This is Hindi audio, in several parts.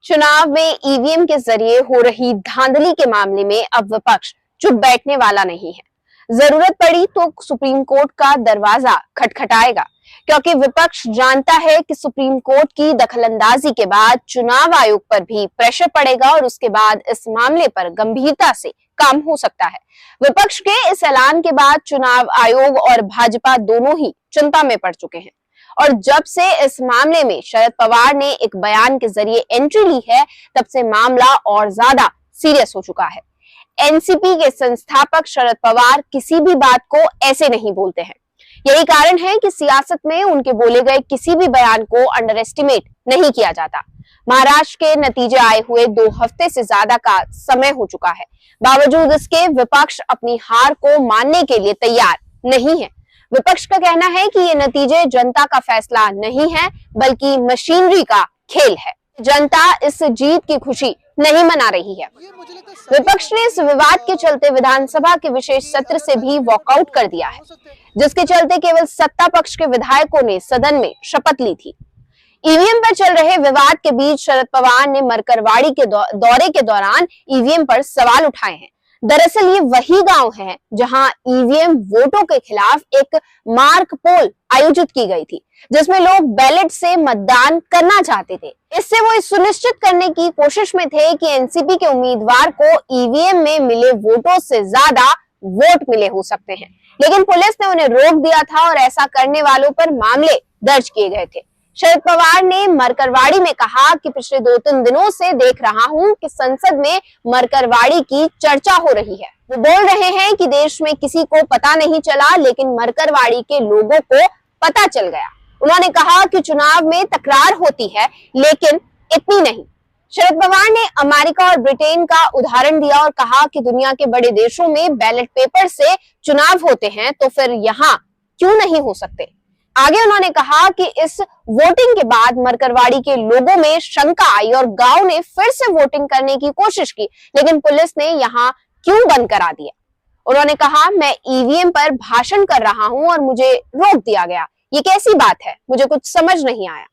चुनाव में ईवीएम के जरिए हो रही धांधली के मामले में अब विपक्ष चुप बैठने वाला नहीं है। जरूरत पड़ी तो सुप्रीम कोर्ट का दरवाजा खटखटाएगा, क्योंकि विपक्ष जानता है कि सुप्रीम कोर्ट की दखलंदाजी के बाद चुनाव आयोग पर भी प्रेशर पड़ेगा और उसके बाद इस मामले पर गंभीरता से काम हो सकता है। विपक्ष के इस ऐलान के बाद चुनाव आयोग और भाजपा दोनों ही चिंता में पड़ चुके हैं और जब से इस मामले में शरद पवार ने एक बयान के जरिए एंट्री ली है, तब से मामला और ज्यादा सीरियस हो चुका है। एनसीपी के संस्थापक शरद पवार किसी भी बात को ऐसे नहीं बोलते हैं। यही कारण है कि सियासत में उनके बोले गए किसी भी बयान को अंडर एस्टिमेट नहीं किया जाता। महाराष्ट्र के नतीजे आए हुए 2 हफ्ते से ज्यादा का समय हो चुका है। बावजूद इसके विपक्ष अपनी हार को मानने के लिए तैयार नहीं है। विपक्ष का कहना है कि ये नतीजे जनता का फैसला नहीं है, बल्कि मशीनरी का खेल है। जनता इस जीत की खुशी नहीं मना रही है। विपक्ष ने इस विवाद के चलते विधानसभा के विशेष सत्र से भी वॉकआउट कर दिया है, जिसके चलते केवल सत्ता पक्ष के विधायकों ने सदन में शपथ ली थी। ईवीएम पर चल रहे विवाद के बीच शरद पवार ने मरकरवाड़ी के दौरे के दौरान ईवीएम पर सवाल उठाए हैं। दरअसल ये वही गांव है जहां ईवीएम वोटों के खिलाफ एक मार्क पोल आयोजित की गई थी, जिसमें लोग बैलेट से मतदान करना चाहते थे। इससे वो सुनिश्चित करने की कोशिश में थे कि एनसीपी के उम्मीदवार को ईवीएम में मिले वोटों से ज्यादा वोट मिले हो सकते हैं, लेकिन पुलिस ने उन्हें रोक दिया था और ऐसा करने वालों पर मामले दर्ज किए गए थे। शरद पवार ने मरकरवाड़ी में कहा कि पिछले 2-3 दिनों से देख रहा हूं कि संसद में मरकरवाड़ी की चर्चा हो रही है। वो बोल रहे हैं कि देश में किसी को पता नहीं चला, लेकिन मरकरवाड़ी के लोगों को पता चल गया। उन्होंने कहा कि चुनाव में तकरार होती है, लेकिन इतनी नहीं। शरद पवार ने अमेरिका और ब्रिटेन का उदाहरण दिया और कहा कि दुनिया के बड़े देशों में बैलेट पेपर से चुनाव होते हैं, तो फिर यहाँ क्यों नहीं हो सकते। आगे उन्होंने कहा कि इस वोटिंग के बाद मरकरवाड़ी के लोगों में शंका आई और गांव ने फिर से वोटिंग करने की कोशिश की, लेकिन पुलिस ने यहाँ क्यों बंद करा दिया। उन्होंने कहा, मैं ईवीएम पर भाषण कर रहा हूं और मुझे रोक दिया गया। ये कैसी बात है, मुझे कुछ समझ नहीं आया।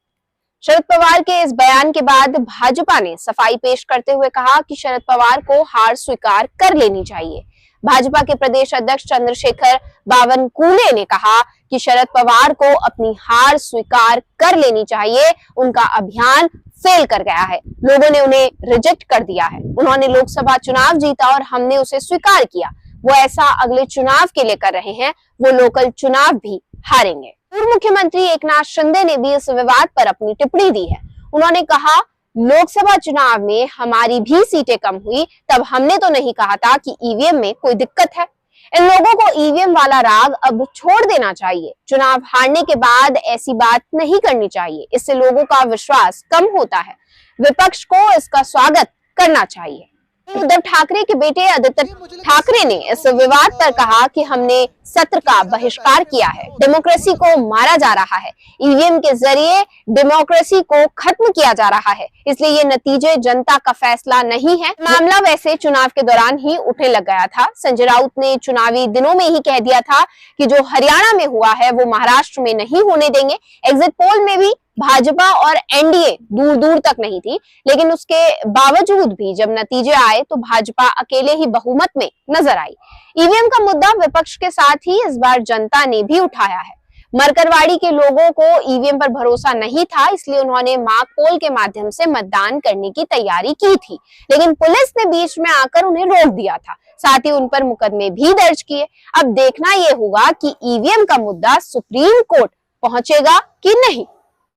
शरद पवार के इस बयान के बाद भाजपा ने सफाई पेश करते हुए कहा कि शरद पवार को हार स्वीकार कर लेनी चाहिए। भाजपा के प्रदेश अध्यक्ष चंद्रशेखर बावनकुले ने कहा कि शरद पवार को अपनी हार स्वीकार कर लेनी चाहिए। उनका अभियान फेल कर गया है, लोगों ने उन्हें रिजेक्ट कर दिया है। उन्होंने लोकसभा चुनाव जीता और हमने उसे स्वीकार किया। वो ऐसा अगले चुनाव के लिए कर रहे हैं, वो लोकल चुनाव भी हारेंगे। पूर्व मुख्यमंत्री एकनाथ शिंदे ने भी इस विवाद पर अपनी टिप्पणी दी है। उन्होंने कहा, लोकसभा चुनाव में हमारी भी सीटें कम हुई, तब हमने तो नहीं कहा था कि ईवीएम में कोई दिक्कत है। इन लोगों को ईवीएम वाला राग अब छोड़ देना चाहिए। चुनाव हारने के बाद ऐसी बात नहीं करनी चाहिए, इससे लोगों का विश्वास कम होता है। विपक्ष को इसका स्वागत करना चाहिए। उद्धव ठाकरे के बेटे आदित्य ठाकरे ने इस विवाद पर कहा कि हमने सत्र का बहिष्कार किया है। डेमोक्रेसी को मारा जा रहा है, ईवीएम के जरिए डेमोक्रेसी को खत्म किया जा रहा है, इसलिए ये नतीजे जनता का फैसला नहीं है। मामला वैसे चुनाव के दौरान ही उठने लग गया था। संजय राउत ने चुनावी दिनों में ही कह दिया था कि जो हरियाणा में हुआ है वो महाराष्ट्र में नहीं होने देंगे। एग्जिट पोल में भी भाजपा और एनडीए दूर दूर तक नहीं थी, लेकिन उसके बावजूद भी जब नतीजे आए तो भाजपा अकेले ही बहुमत में नजर आई। ईवीएम का मुद्दा विपक्ष के साथ ही इस बार जनता ने भी उठाया है। मरकरवाड़ी के लोगों को ईवीएम पर भरोसा नहीं था, इसलिए उन्होंने मार्क पोल के माध्यम से मतदान करने की तैयारी की थी, लेकिन पुलिस ने बीच में आकर उन्हें रोक दिया था। साथ ही उन पर मुकदमे भी दर्ज किए। अब देखना यह होगा कि ईवीएम का मुद्दा सुप्रीम कोर्ट पहुंचेगा कि नहीं।